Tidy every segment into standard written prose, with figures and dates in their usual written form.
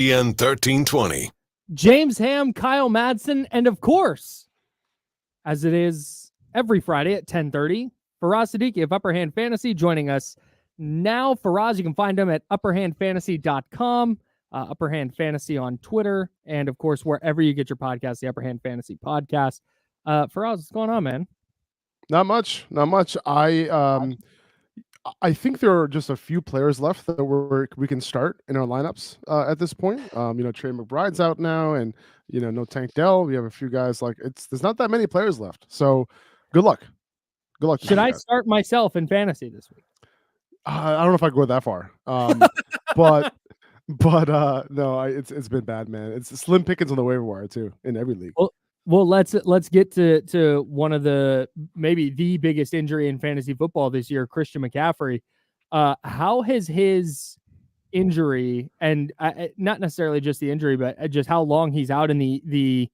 ESPN 1320. James Ham, Kyle Madsen, and of course, as it is every Friday at 10:30, Faraz Siddiqi of UpperHand Fantasy joining us now. Faraz, you can find him at upperhandfantasy.com, UpperHand Fantasy on Twitter, and of course, wherever you get your podcast, the UpperHand Fantasy Podcast. Faraz, what's going on, man? Not much. I think there are just a few players left that we can start in our lineups at this point. Trey McBride's out now, and no Tank Dell. We have a few guys there's not that many players left. So good luck. Good luck. Should I start myself in fantasy this week? I don't know if I go that far. No, it's been bad, man. It's slim pickings on the waiver wire too in every league. Well, let's get to one of maybe the biggest injury in fantasy football this year, Christian McCaffrey. How has his injury, and not necessarily just the injury, but just how long he's out in the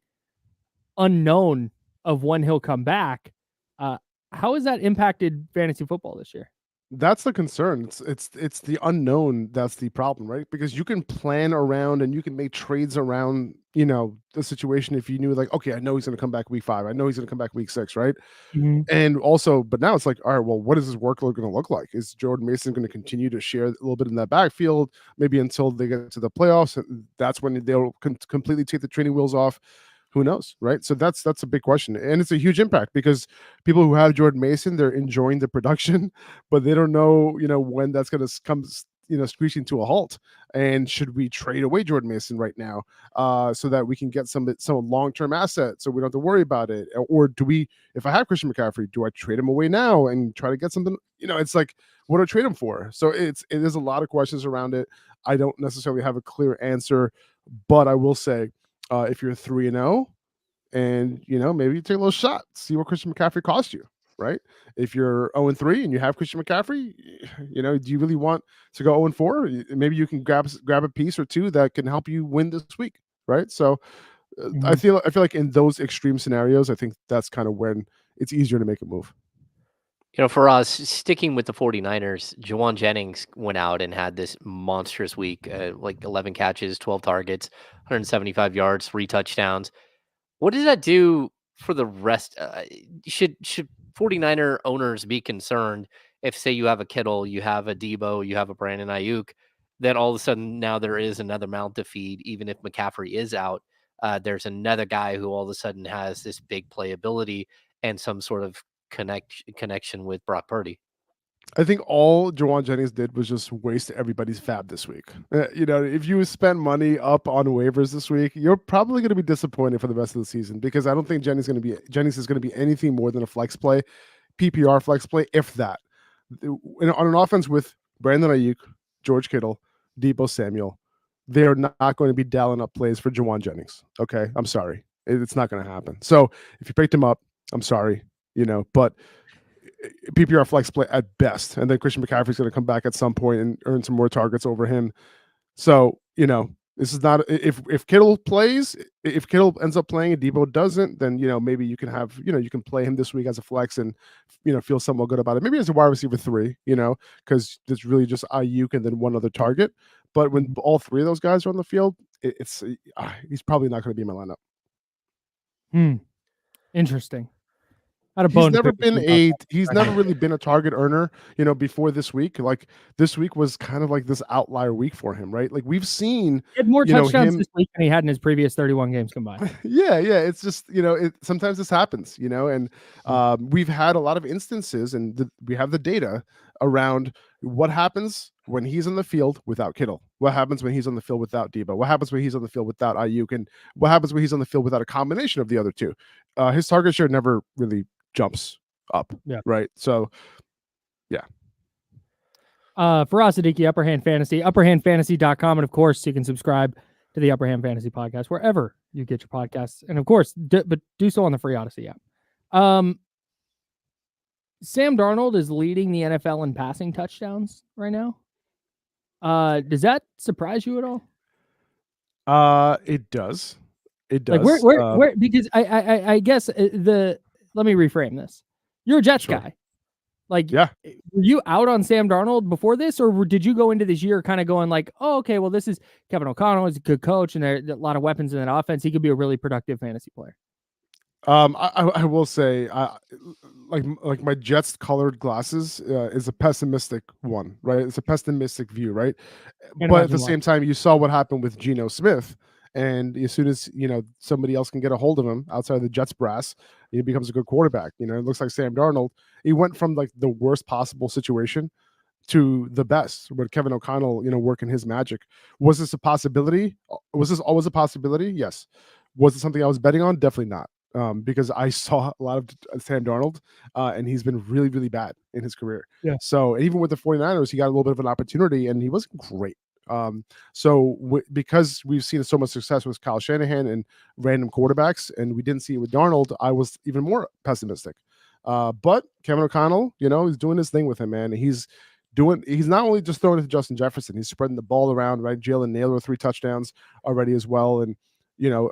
unknown of when he'll come back, how has that impacted fantasy football this year? That's the concern. It's the unknown that's the problem, right? Because you can plan around and you can make trades around, the situation if you knew okay, I know he's going to come back week 5. I know he's going to come back week 6, right? Mm-hmm. And also, but now it's all right, well, what is his workload going to look like? Is Jordan Mason going to continue to share a little bit in that backfield, maybe until they get to the playoffs? And that's when they'll completely take the training wheels off. Who knows, right? So that's a big question, and it's a huge impact because people who have Jordan Mason, they're enjoying the production, but they don't know, when that's going to come, screeching to a halt. And should we trade away Jordan Mason right now, so that we can get some long-term assets, so we don't have to worry about it? Or do we, if I have Christian McCaffrey, do I trade him away now and try to get something? It's like, what do I trade him for? So there's a lot of questions around it. I don't necessarily have a clear answer, but I will say, if you're 3-0 and maybe you take a little shot, see what Christian McCaffrey cost you, right? If you're 0-3 and you have Christian McCaffrey, do you really want to go 0-4? Maybe you can grab a piece or two that can help you win this week, right? So I feel like in those extreme scenarios, I think that's kind of when it's easier to make a move. For us, sticking with the 49ers, Jauan Jennings went out and had this monstrous week, 11 catches, 12 targets, 175 yards, 3 touchdowns. What does that do for the rest? Should 49er owners be concerned if, say, you have a Kittle, you have a Debo, you have a Brandon Ayuk, then all of a sudden now there is another mouth to feed, even if McCaffrey is out? There's another guy who all of a sudden has this big playability and some sort of connection with Brock Purdy. I think all Jauan Jennings did was just waste everybody's fab this week. If you spend money up on waivers this week, you're probably going to be disappointed for the rest of the season, because I don't think Jennings is going to be anything more than a flex play, PPR flex play, if that. On an offense with Brandon Ayuk, George Kittle, Deebo Samuel, they're not going to be dialing up plays for Jauan Jennings. Okay, I'm sorry, it's not going to happen. So if you picked him up, I'm sorry. But PPR flex play at best, and then Christian McCaffrey's going to come back at some point and earn some more targets over him. So this is not, if Kittle plays, if Kittle ends up playing and Debo doesn't, then maybe you can have you can play him this week as a flex and feel somewhat good about it. Maybe as a wide receiver 3, because there's really just Ayuk and then one other target. But when all 3 of those guys are on the field, he's probably not going to be in my lineup. Interesting. He's never really been a target earner, before this week. Like, this week was kind of like this outlier week for him, right? Like, we've seen he had more touchdowns this week than he had in his previous 31 games combined. Yeah. It's just, sometimes this happens, and we've had a lot of instances, and we have the data around what happens when he's on the field without Kittle, what happens when he's on the field without Debo, what happens when he's on the field without Ayuk, and what happens when he's on the field without a combination of the other two. His target share never really jumps up. Yeah. Right. So, yeah. Faraz Siddiqi, UpperHand Fantasy, upperhandfantasy.com. And of course, you can subscribe to the UpperHand Fantasy podcast wherever you get your podcasts. And of course, but do so on the free Odyssey app. Sam Darnold is leading the NFL in passing touchdowns right now. Does that surprise you at all? It does. It does. Like where because I guess let me reframe this. You're a Jets guy. Like, Yeah. were you out on Sam Darnold before this, or did you go into this year kind of going like, oh, okay, well, this is Kevin O'Connell. He's a good coach, and there are a lot of weapons in that offense. He could be a really productive fantasy player. I will say, like my Jets colored glasses is a pessimistic one, right? It's a pessimistic view, right? Can't But at the imagine why. same time, you saw what happened with Geno Smith, and as soon as somebody else can get a hold of him outside of the Jets brass, he becomes a good quarterback. It looks like Sam Darnold. He went from like the worst possible situation to the best with Kevin O'Connell, working his magic. Was this a possibility? Was this always a possibility? Yes. Was it something I was betting on? Definitely not. Because I saw a lot of Sam Darnold, and he's been really, really bad in his career. Yeah. So even with the 49ers, he got a little bit of an opportunity, and he wasn't great. Because we've seen so much success with Kyle Shanahan and random quarterbacks, and we didn't see it with Darnold, I was even more pessimistic. But Kevin O'Connell, he's doing his thing with him, man. He's not only just throwing it to Justin Jefferson, he's spreading the ball around, right? Jalen Naylor 3 touchdowns already as well. And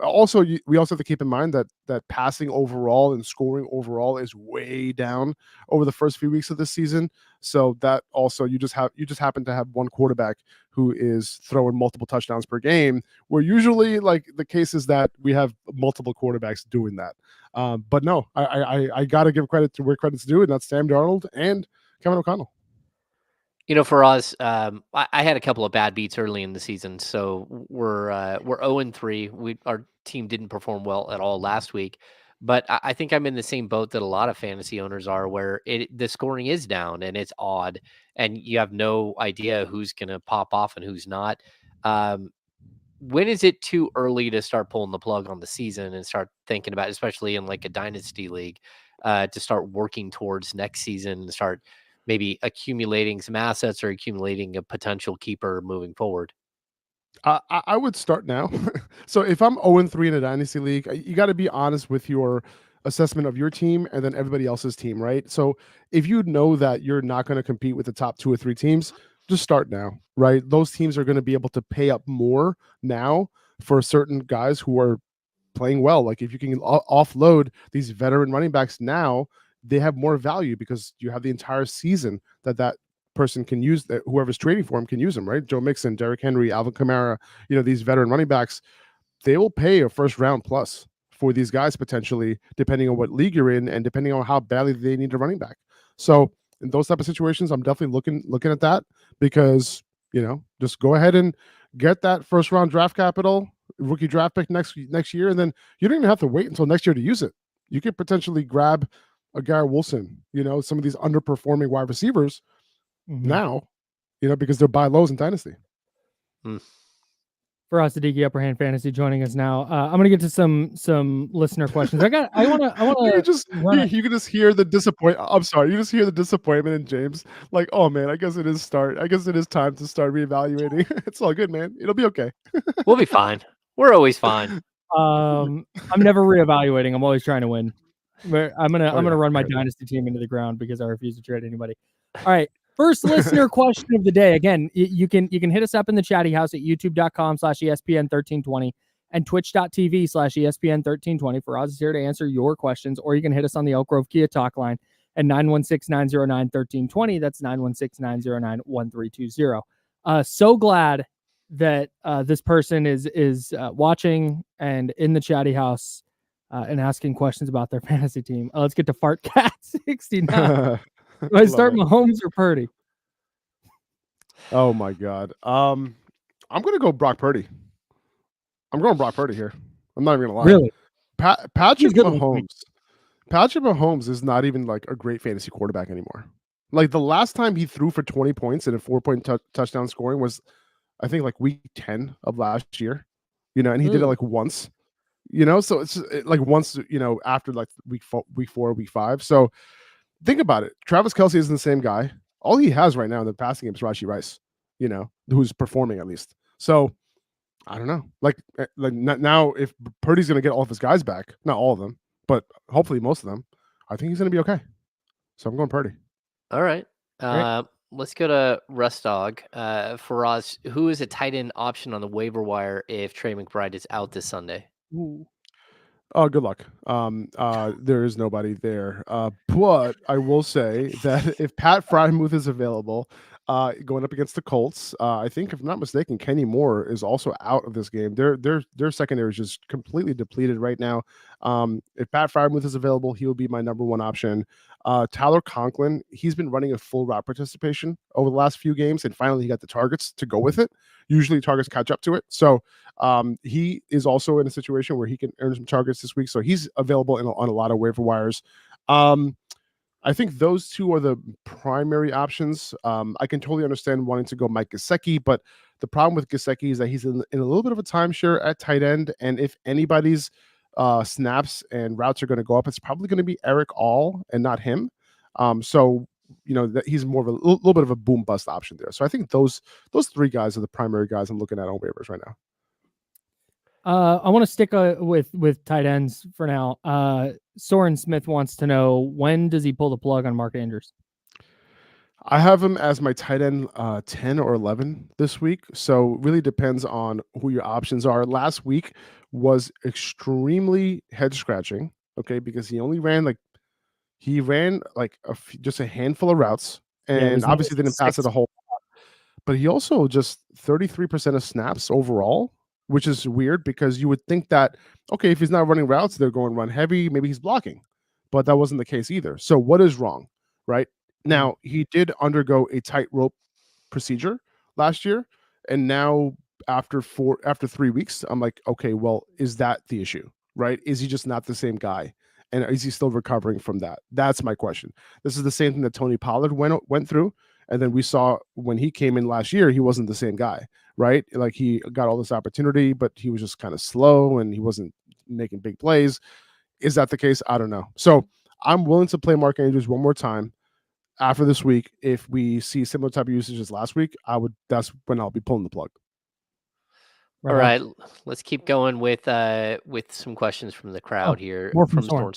also we also have to keep in mind that passing overall and scoring overall is way down over the first few weeks of this season. So that also you just happen to have one quarterback who is throwing multiple touchdowns per game, where usually like the case is that we have multiple quarterbacks doing that. But no, I got to give credit to where credit's due, and that's Sam Darnold and Kevin O'Connell. For us, I had a couple of bad beats early in the season, so we're 0-3. Our team didn't perform well at all last week, but I think I'm in the same boat that a lot of fantasy owners are, where the scoring is down and it's odd, and you have no idea who's going to pop off and who's not. When is it too early to start pulling the plug on the season and start thinking about, especially in like a dynasty league, to start working towards next season and start maybe accumulating some assets or accumulating a potential keeper moving forward? I would start now. So if I'm 0-3 in a dynasty league, you got to be honest with your assessment of your team and then everybody else's team, right? So if you know that you're not going to compete with the top 2 or 3 teams, just start now, right? Those teams are going to be able to pay up more now for certain guys who are playing well. Like if you can offload these veteran running backs now, they have more value because you have the entire season that person can use, that whoever's trading for him can use them, right? Joe Mixon, Derrick Henry, Alvin Kamara, these veteran running backs, they will pay a first round plus for these guys potentially, depending on what league you're in and depending on how badly they need a running back. So in those type of situations, I'm definitely looking at that, because just go ahead and get that first round draft capital, rookie draft pick next year, and then you don't even have to wait until next year to use it. You could potentially grab a Garrett Wilson, some of these underperforming wide receivers now, because they're buy lows in dynasty. Faraz, Siddiqi, UpperHand Fantasy, joining us now. I'm gonna get to some listener questions. I want to. You can just hear the disappointment. I'm sorry, you just hear the disappointment in James. Like, oh man, I guess it is time to start reevaluating. It's all good, man. It'll be okay. We'll be fine. We're always fine. I'm never reevaluating. I'm always trying to win. I'm gonna run my dynasty team into the ground because I refuse to trade anybody. All right. First listener question of the day. Again, you can hit us up in the chatty house at youtube.com/ESPN1320 and twitch.tv/ESPN1320. Faraz is here to answer your questions, or you can hit us on the Elk Grove Kia talk line at 916-909-1320. That's 916-909-1320. So glad that this person is watching and in the chatty house and asking questions about their fantasy team. Let's get to FartCat69. Do I start Mahomes or Purdy? Oh my God. I'm gonna go Brock Purdy. I'm going Brock Purdy here. I'm not even gonna lie. Really? Patrick Mahomes is not even like a great fantasy quarterback anymore. Like the last time he threw for 20 points and a 4-point touchdown scoring was, I think, like week 10 of last year. And he did it like once. So it's like once, after like week 4, week 5. So think about it. Travis Kelce isn't the same guy. All he has right now in the passing game is Rashee Rice, who's performing at least. So I don't know. Like now, if Purdy's going to get all of his guys back, not all of them, but hopefully most of them, I think he's going to be okay. So I'm going Purdy. All right. Let's go to Rustdog. Faraz, who is a tight end option on the waiver wire if Trey McBride is out this Sunday? Ooh. Oh, good luck. There is nobody there. But I will say that if Pat Frymuth is available, going up against the Colts, I think if I'm not mistaken, Kenny Moore is also out of this game. Their secondary is just completely depleted right now. If Pat Frymuth is available, he will be my number one option. Tyler Conklin, he's been running a full route participation over the last few games, and finally he got the targets to go with it. Usually targets catch up to it. So he is also in a situation where he can earn some targets this week. So he's available on a lot of waiver wires. I think those two are the primary options. I can totally understand wanting to go Mike Gesicki, but the problem with Gesicki is that he's in a little bit of a timeshare at tight end. And if anybody's snaps and routes are going to go up, it's probably going to be Eric All and not him. So that he's more of a little bit of a boom bust option there. So I think those three guys are the primary guys I'm looking at on waivers right now. I want to stick with tight ends for now. Soren Smith wants to know, when does he pull the plug on Mark Andrews? I have him as my tight end 10 or 11 this week. So really depends on who your options are. Last week was extremely head scratching. Okay. Because he ran just a handful of routes, and obviously didn't pass it a whole lot, but he also just 33% of snaps overall, which is weird because you would think that, okay, if he's not running routes, they're going run heavy, maybe he's blocking, but that wasn't the case either. So what is wrong, right? Now, he did undergo a tightrope procedure last year, and now after 3 weeks, I'm like, okay, well, is that the issue, right? Is he just not the same guy? And is he still recovering from that? That's my question. This is the same thing that Tony Pollard went through. And then we saw when he came in last year, he wasn't the same guy, right? Like he got all this opportunity, but he was just kind of slow and he wasn't making big plays. Is that the case? I don't know. So I'm willing to play Mark Andrews one more time after this week. If we see similar type of usage as last week, that's when I'll be pulling the plug. All right, let's keep going with some questions from the crowd here. More from Soren.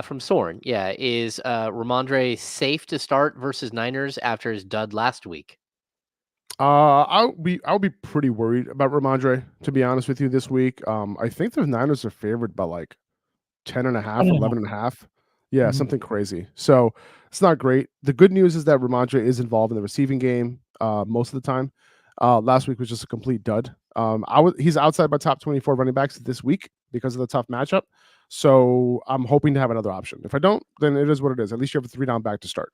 From Soren, yeah. Is Ramondre safe to start versus Niners after his dud last week? I'll be pretty worried about Ramondre, to be honest with you, this week. I think the Niners are favored by like 10.5, 11.5. Yeah, something crazy. So it's not great. The good news is that Ramondre is involved in the receiving game most of the time. Last week was just a complete dud. He's outside my top 24 running backs this week because of the tough matchup. So I'm hoping to have another option. If I don't, then it is what it is. At least you have a 3-down back to start.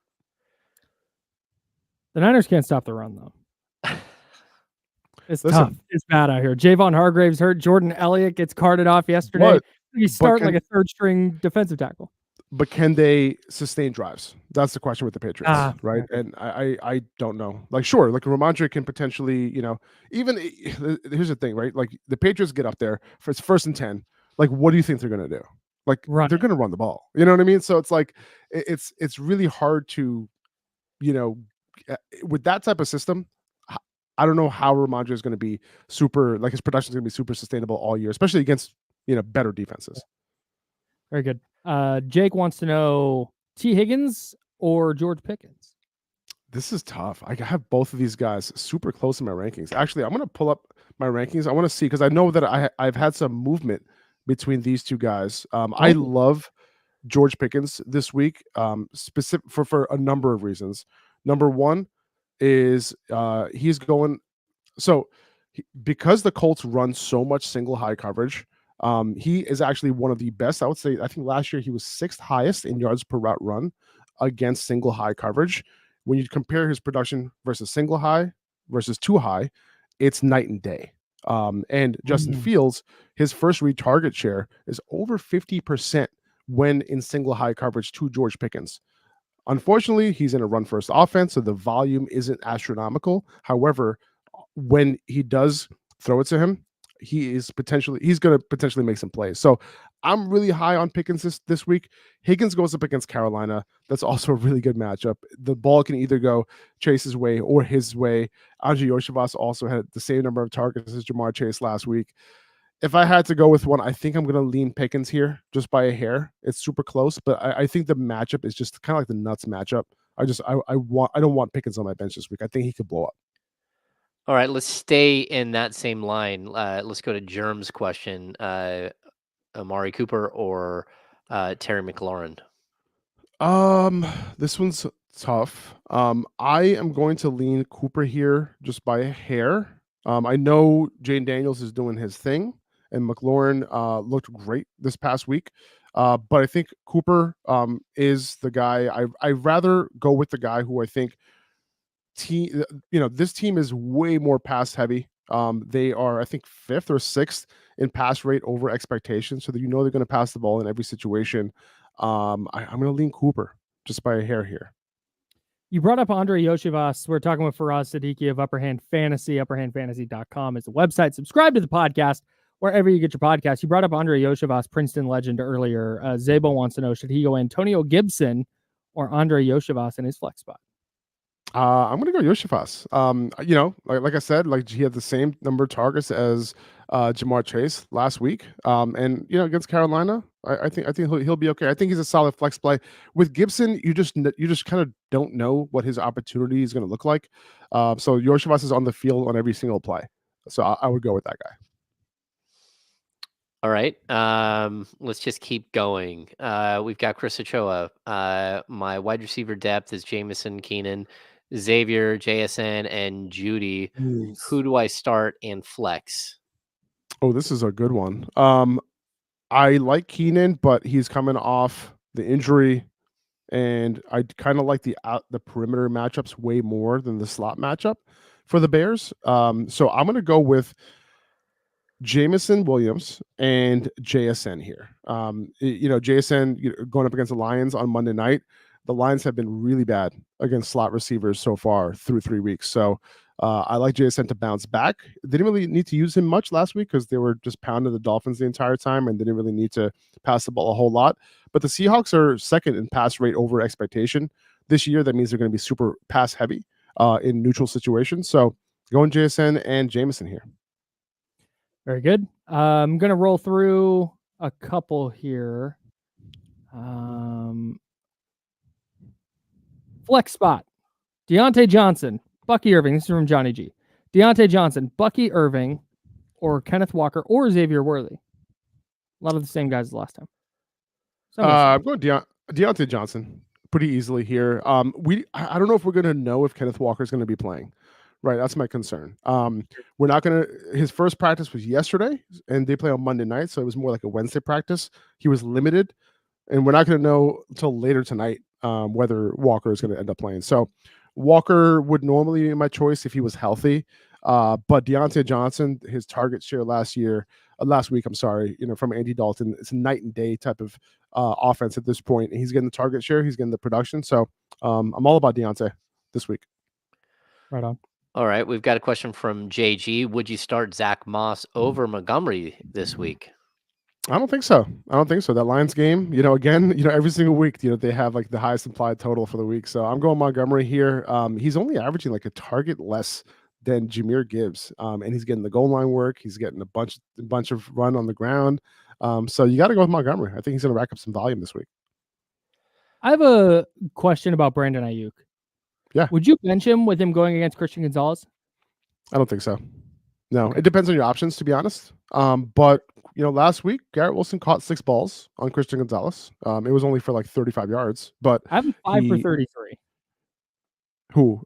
The Niners can't stop the run, though. It's tough. It's bad out here. Javon Hargrave's hurt. Jordan Elliott gets carted off yesterday. He's starting like a third-string defensive tackle. But can they sustain drives? That's the question with the Patriots, right? And I don't know. Like, sure, like Ramondre can potentially, even here's the thing, right? Like the Patriots get up there for it's 1st and 10. Like, what do you think they're going to do? Like, they're going to run the ball. You know what I mean? So it's like, it's really hard to, with that type of system, I don't know how Ramondre is going to be super, like his production is going to be super sustainable all year, especially against, better defenses. Very good. Jake wants to know T. Higgins or George Pickens. This is tough. I have both of these guys super close in my rankings. Actually, I'm going to pull up my rankings. I want to see, because I know that I've had some movement between these two guys. I love George Pickens this week, specific for a number of reasons. Number one is he's going because the Colts run so much single high coverage. He is actually one of the best. I would say, I think last year he was 6th highest in yards per route run against single high coverage. When you compare his production versus single high versus 2 high, it's night and day. And Justin Fields, his first read target share is over 50% when in single high coverage to George Pickens. Unfortunately, he's in a run first offense, so the volume isn't astronomical. However, when he does throw it to him, he's going to potentially make some plays. So I'm really high on Pickens this week. Higgins goes up against Carolina. That's also a really good matchup. The ball can either go Chase's way or his way. Andrei Iosivas also had the same number of targets as Jamar Chase last week. If I had to go with one, I think I'm going to lean Pickens here just by a hair. It's super close, but I think the matchup is just kind of like the nuts matchup. I don't want Pickens on my bench this week. I think he could blow up. All right, let's stay in that same line. Let's go to Germ's question. Amari Cooper or Terry McLaurin? This one's tough. I am going to lean Cooper here just by a hair. I know Jane Daniels is doing his thing, and McLaurin looked great this past week. But I think Cooper is the guy. I'd rather go with the guy who I think this team is way more pass heavy. They are, I think, 5th or 6th in pass rate over expectations, so that they're going to pass the ball in every situation. I'm going to lean Cooper just by a hair here. You brought up Andre Yoshivas. We're talking with Faraz Siddiqi of UpperHand Fantasy. UpperHandFantasy.com is the website. Subscribe to the podcast wherever you get your podcast. You brought up Andre Yoshivas, Princeton legend, earlier. Zabo wants to know, should he go Antonio Gibson or Andre Yoshivas in his flex spot? I'm gonna go Yoshifas. Like I said, like he had the same number of targets as Jamar Chase last week. And against Carolina, I think he'll be okay. I think he's a solid flex play. With Gibson, you just kind of don't know what his opportunity is going to look like. So Yoshifas is on the field on every single play. So I would go with that guy. All right. Let's just keep going. We've got Chris Ochoa. My wide receiver depth is Jamison, Keenan, Xavier, JSN, and Judy. Nice. Who do I start and flex? Oh, this is a good one. I like Keenan, but he's coming off the injury, and I kind of like the perimeter matchups way more than the slot matchup for the Bears. So I'm going to go with Jamison Williams and JSN here. JSN going up against the Lions on Monday night. The Lions have been really bad against slot receivers so far through 3 weeks. So I like JSN to bounce back. They didn't really need to use him much last week because they were just pounding the Dolphins the entire time and didn't really need to pass the ball a whole lot. But the Seahawks are second in pass rate over expectation this year. That means they're going to be super pass heavy in neutral situations. So going JSN and Jamison here. Very good. I'm going to roll through a couple here. Flex spot. Deontay Johnson, Bucky Irving. This is from Johnny G. Deontay Johnson, Bucky Irving, or Kenneth Walker, or Xavier Worthy. A lot of the same guys as last time. I'm going Deontay Johnson pretty easily here. I don't know if we're going to know if Kenneth Walker is going to be playing. Right, that's my concern. We're not going to. His first practice was yesterday, and they play on Monday night, so it was more like a Wednesday practice. He was limited, and we're not going to know until later tonight whether Walker is going to end up playing. So Walker would normally be my choice if he was healthy, but Deontay Johnson, his target share last week, from Andy Dalton, it's a night and day type of offense at this point. He's getting the target share, he's getting the production. So I'm all about Deontay this week. Right on. All right, we've got a question from JG. Would you start Zach Moss over Montgomery this week? I don't think so. That Lions game, again, every single week, they have like the highest implied total for the week. So I'm going Montgomery here. He's only averaging like a target less than Jahmyr Gibbs, and he's getting the goal line work. He's getting a bunch of run on the ground. So you got to go with Montgomery. I think he's going to rack up some volume this week. I have a question about Brandon Ayuk. Yeah. Would you bench him with him going against Christian Gonzalez? I don't think so. No, It depends on your options, to be honest. But last week Garrett Wilson caught 6 balls on Christian Gonzalez. It was only for like 35 yards, but I have him 5 for 33. Who?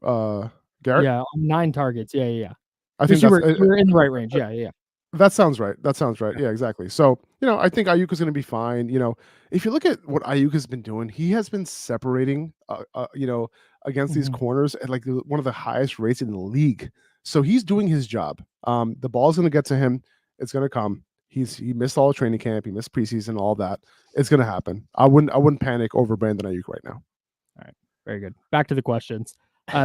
Garrett? Yeah, 9 targets. Yeah. I think you were in the right range. Yeah. That sounds right. Yeah, exactly. So, I think Ayuk is going to be fine. If you look at what Ayuk has been doing, he has been separating, against these corners at like one of the highest rates in the league. So he's doing his job. The ball's going to get to him. It's going to come. He missed all training camp. He missed preseason, all that. It's going to happen. I wouldn't panic over Brandon Ayuk right now. All right. Very good. Back to the questions.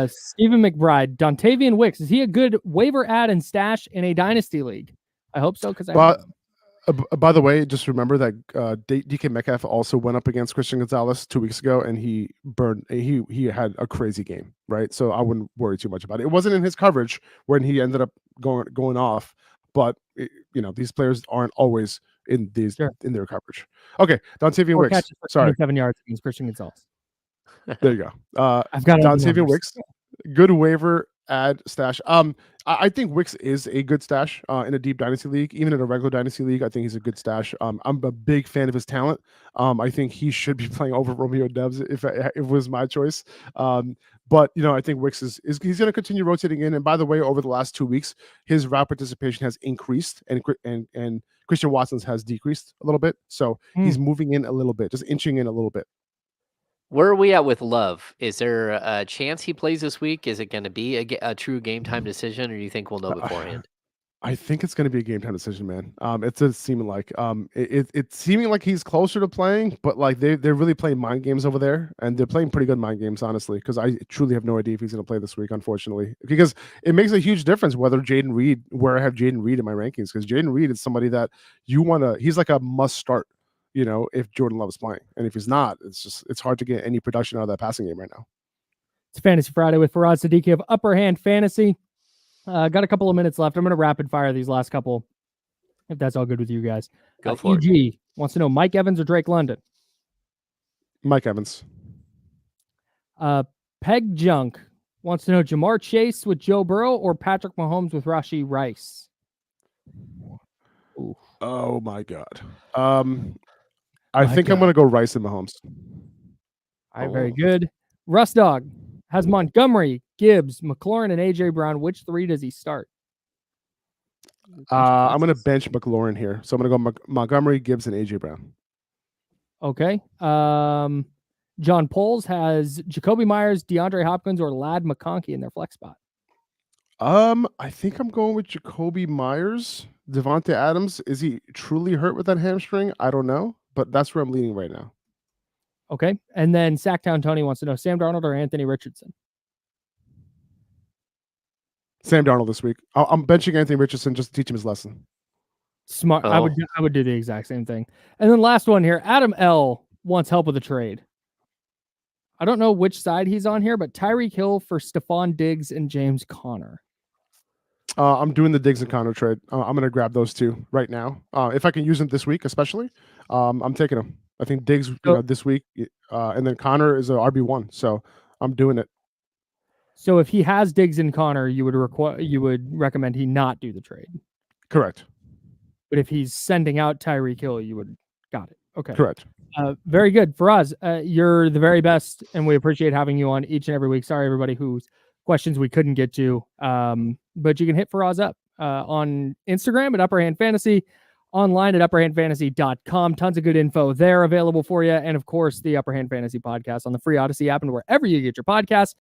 Stephen McBride, Dontavian Wicks. Is he a good waiver add and stash in a dynasty league? I hope so. By the way, just remember that DK Metcalf also went up against Christian Gonzalez 2 weeks ago, and he had a crazy game, right? So I wouldn't worry too much about it. It wasn't in his coverage when he ended up going off, but these players aren't always in in their coverage. Okay, Dontavian Wicks. Sorry, 7 yards against Christian Gonzalez. There you go. I've got Dontavian Wicks. Good waiver add stash. I think Wicks is a good stash in a deep dynasty league. Even in a regular dynasty league, I think he's a good stash. I'm a big fan of his talent. I think he should be playing over Romeo Dubs if it was my choice. But I think Wicks is he's going to continue rotating in. And by the way, over the last 2 weeks, his route participation has increased, and Christian Watson's has decreased a little bit. So he's moving in a little bit, just inching in a little bit. Where are we at with Love? Is there a chance he plays this week? Is it going to be a true game time decision, or do you think we'll know beforehand? I think it's going to be a game time decision, man. It's seeming like it's seeming like he's closer to playing, but like they're really playing mind games over there, and they're playing pretty good mind games, honestly. Because I truly have no idea if he's going to play this week, unfortunately, because it makes a huge difference whether Jaden Reed, where I have Jaden Reed in my rankings, because Jaden Reed is somebody that you want to. He's like a must start. If Jordan Love is playing, and if he's not, it's hard to get any production out of that passing game right now. It's Fantasy Friday with Faraz, Siddiqi of UpperHand Fantasy. Got a couple of minutes left. I'm going to rapid fire these last couple, if that's all good with you guys. Go for it. EG wants to know Mike Evans or Drake London. Mike Evans. Peg Junk wants to know Jamar Chase with Joe Burrow or Patrick Mahomes with Rashee Rice. Ooh. Oh my God. I think I'm going to go Rice and Mahomes. All right, very good. Russ Dog has Montgomery, Gibbs, McLaurin, and A.J. Brown. Which three does he start? I'm going to bench McLaurin here. So I'm going to go Montgomery, Gibbs, and A.J. Brown. Okay. John Poles has Jacoby Myers, DeAndre Hopkins, or Ladd McConkey in their flex spot. I think I'm going with Jacoby Myers. Devontae Adams, is he truly hurt with that hamstring? I don't know, but that's where I'm leaning right now. Okay. And then Sacktown Tony wants to know Sam Darnold or Anthony Richardson. Sam Darnold this week. I'm benching Anthony Richardson just to teach him his lesson. Smart. I would do the exact same thing. And then last one here, Adam L wants help with a trade. I don't know which side he's on here, but Tyreek Hill for Stephon Diggs and James Conner. I'm doing the Diggs and Conner trade. I'm going to grab those two right now. If I can use them this week, especially, I'm taking them. I think Diggs, this week, and then Conner is a RB1, so I'm doing it. So if he has Diggs and Conner, you would recommend he not do the trade. Correct. But if he's sending out Tyreek Hill, you would got it. Okay. Correct. Very good. Faraz, you're the very best, and we appreciate having you on each and every week. Sorry, everybody whose questions we couldn't get to. But you can hit Faraz up on Instagram at UpperHand Fantasy, online at upperhandfantasy.com. Tons of good info there available for you. And of course, the UpperHand Fantasy podcast on the free Odyssey app and wherever you get your podcasts.